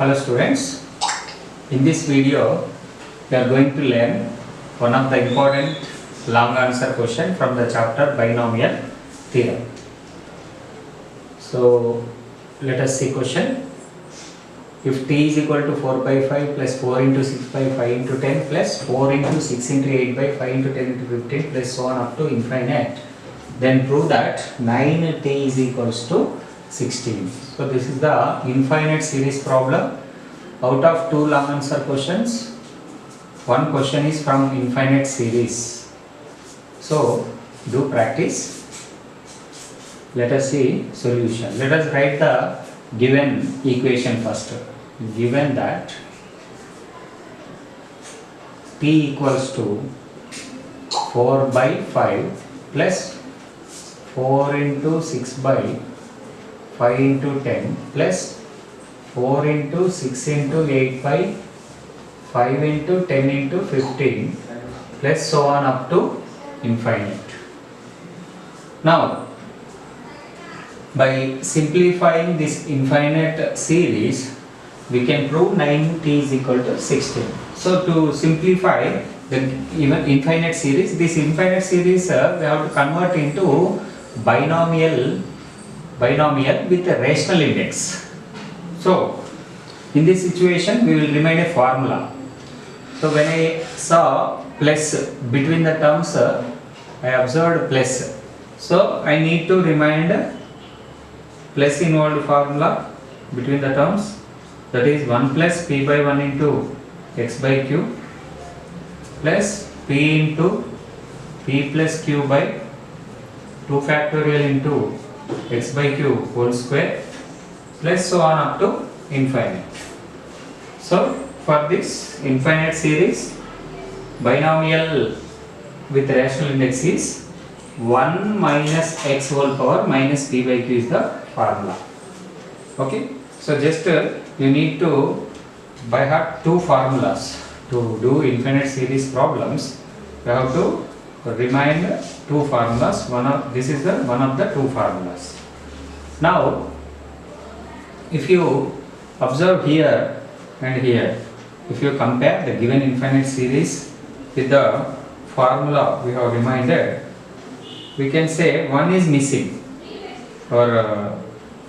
Hello students, in this video we are going to learn one of the important long answer question from the chapter binomial theorem. So let us see question. If t is equal to 4 by 5 plus 4 into 6 by 5 into 10 plus 4 into 6 into 8 by 5 into 10 into 15 plus so on up to infinite, then prove that 9t is equals to 16. So this is the infinite series problem. Out of two long answer questions, one question is from infinite series. So do practice. Let us see solution. Let us write the given equation first. Given that t equals to 4 by 5 plus 4 into 6 by 5 into 10 plus 4 into 6 into 8 by 5 into 10 into 15 plus so on up to infinite. Now, by simplifying this infinite series, we can prove 9t is equal to 16. So to simplify the even infinite series, this infinite series we have to convert into binomial with a rational index. So in this situation we will remind a formula. So when I saw plus between the terms, I observed plus. So I need to remind plus involved formula between the terms, that is 1 plus p by 1 into x by q plus p into p plus q by 2 factorial into x by q whole square plus so on up to infinite. So for this infinite series, binomial with rational index is 1 minus x whole power minus p by q is the formula. Okay, so just you need to by heart two formulas to do infinite series problems. You have to remind two formulas. This is the one of the two formulas. Now if you observe here and here, if you compare the given infinite series with the formula we have reminded, we can say one is missing. Our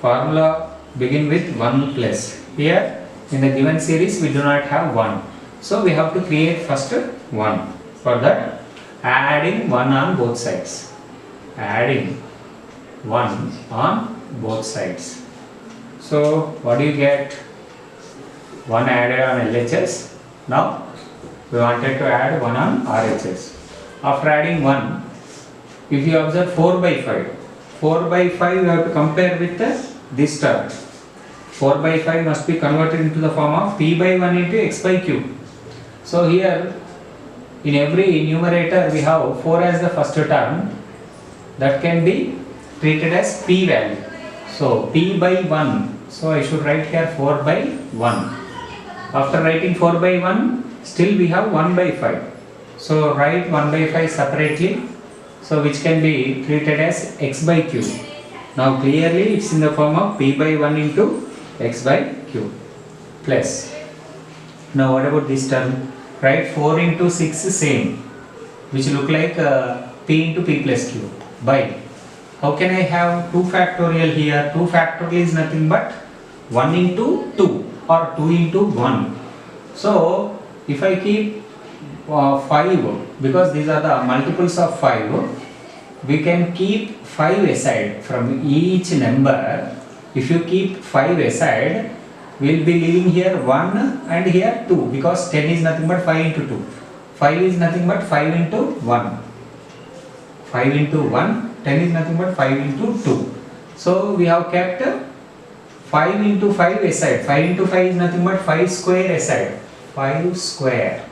formula begin with 1 plus. Here in the given series we do not have 1. So we have to create first 1. For that, adding 1 on both sides. Adding 1 on both sides. So what do you get? 1 added on LHS. Now we wanted to add 1 on RHS. After adding 1, if you observe 4 by 5, 4 by 5 you have to compare with this term. 4 by 5 must be converted into the form of p by 1 into x by q. So here in every numerator we have 4 as the first term, that can be treated as p value. So p by 1, so I should write here 4 by 1. After writing 4 by 1, still we have 1 by 5. So write 1 by 5 separately, so which can be treated as x by q. Now clearly it's in the form of p by 1 into x by q plus. Now what about this term? Write 4 into 6 same, which look like p into p plus q by. How can I have 2 factorial here? 2 factorial is nothing but 1 into 2 or 2 into 1. So if I keep 5, because these are the multiples of 5, we can keep 5 aside from each number. If you keep 5 aside, we will be leaving here 1 and here 2, because 10 is nothing but 5 into 2. 5 is nothing but 5 into 1. 5 into 1, 10 is nothing but 5 into 2. So we have kept 5 into 5 aside. 5 into 5 is nothing but 5 square aside. 5 square.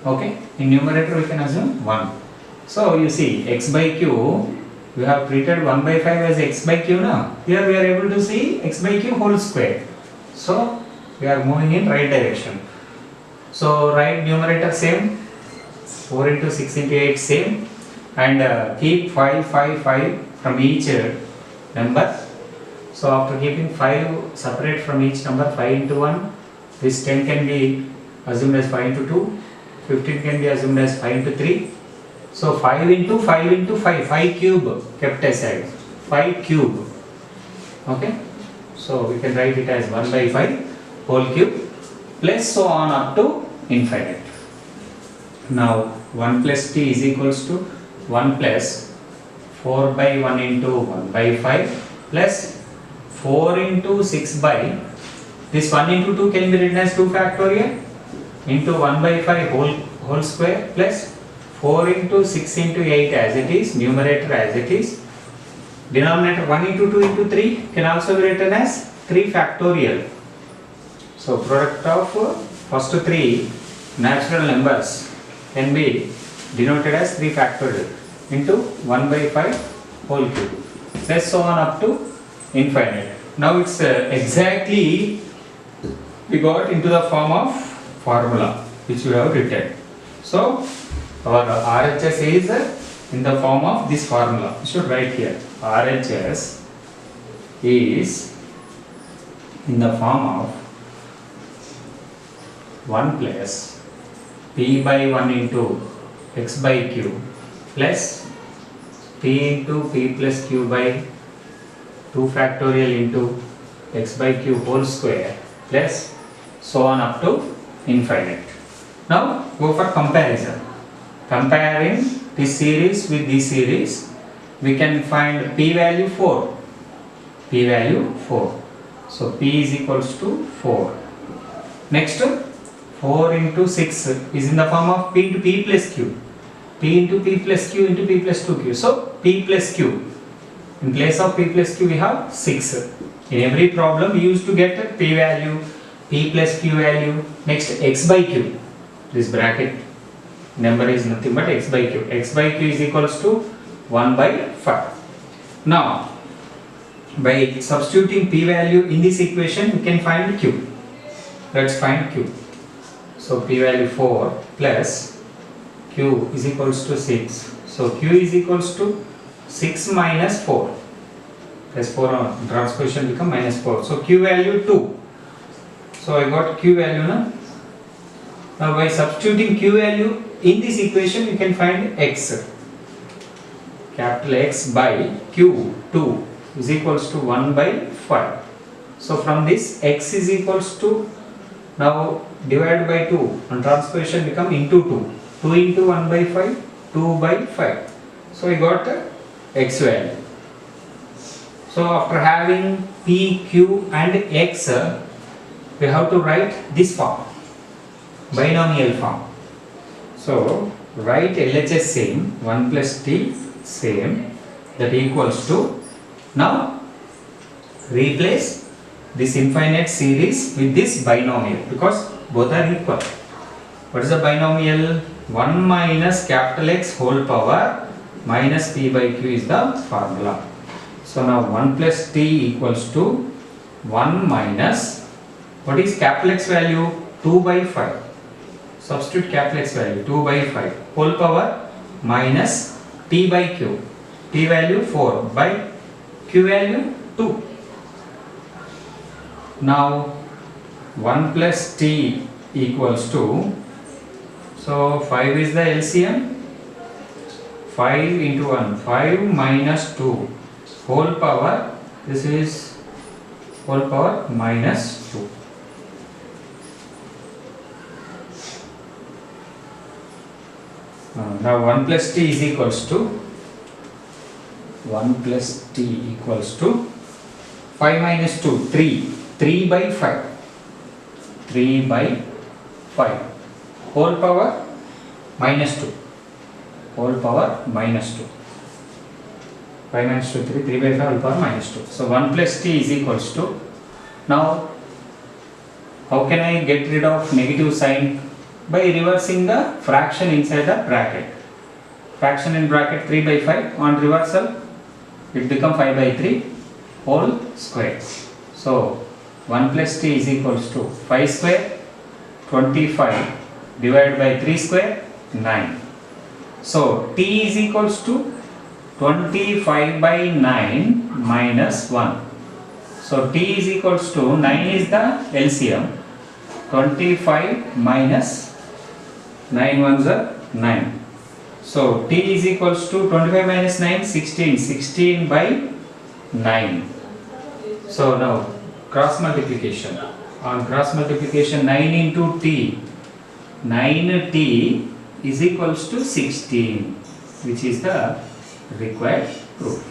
Okay, in numerator we can assume 1. So you see x by q, we have treated 1 by 5 as x by q now. Here we are able to see x by q whole square. So we are moving in right direction. So write numerator same, 4 into 6 into 8 same, and keep 5 from each number. So after keeping 5 separate from each number, 5 into 1, this 10 can be assumed as 5 into 2, 15 can be assumed as 5 into 3. So 5 into 5 into 5, 5 cube kept aside, 5 cube. Okay, so we can write it as 1 by 5 whole cube plus so on up to infinite. Now 1 plus t is equals to 1 plus 4 by 1 into 1 by 5 plus 4 into 6 by, this 1 into 2 can be written as 2 factorial into 1 by 5 whole square plus 4 into 6 into 8 as it is, numerator as it is. Denominator 1 into 2 into 3 can also be written as 3 factorial. So product of first 3 natural numbers can be denoted as 3 factorial into 1 by 5 whole cube plus so on up to infinite. Now it's exactly we got into the form of formula which we have written. So our RHS is in the form of this formula. We should write here. RHS is in the form of 1 plus p by 1 into x by q plus p into p plus q by 2 factorial into x by q whole square plus so on up to infinite. Now go for comparison. Comparing this series with this series, we can find p value 4. P value 4. So p is equals to 4. Next 4 into 6 is in the form of p into p plus q. P into p plus q into p plus 2q. So p plus q. In place of p plus q we have 6. In every problem we used to get p value, p plus q value. Next x by q. This bracket number is nothing but x by q. X by q is equals to 1 by 5. Now by substituting p value in this equation we can find q. Let's find q. So p value 4 plus q is equals to 6. So q is equals to 6 minus 4. Plus 4 on transposition become minus 4. So q value 2. So I got q value now. Now by substituting q value in this equation you can find x. Capital X by q 2 is equals to 1 by 5. So from this x is equals to, now divide by 2 and transposition become into 2. 2 into 1 by 5, 2 by 5. So we got x value. So after having p, q and x, we have to write this form, binomial form. So write LHS same, 1 plus t same, that equals to, now replace this infinite series with this binomial because both are equal. What is the binomial? 1 minus capital X whole power minus p by q is the formula. So now 1 plus t equals to 1 minus, what is capital X value? 2 by 5. Substitute capital X value 2 by 5 whole power minus t by q. T value 4 by q value 2. Now 1 plus t equals to, so 5 is the LCM, 5 into 1, 5 minus 2 whole power, this is whole power minus 2. Now 1 plus t is equals to, 1 plus t equals to 5 minus 2, 3. 3 by 5. 3 by 5. Whole power minus 2. Whole power minus 2. 5 minus 2, 3. 3 by 5 whole power minus 2. So 1 plus t is equals to, now how can I get rid of negative sign? By reversing the fraction inside the bracket. Fraction in bracket 3 by 5, on reversal it become 5 by 3 whole square. So 1 plus t is equals to 5 square, 25 divided by 3 square, 9. So t is equals to 25 by 9 minus 1. So t is equals to 9 is the LCM. 25 minus 9 ones are 9. So t is equals to 25 minus 9, 16. 16 by 9. So now cross multiplication. On cross multiplication, 9 into t. 9t is equals to 16, which is the required proof.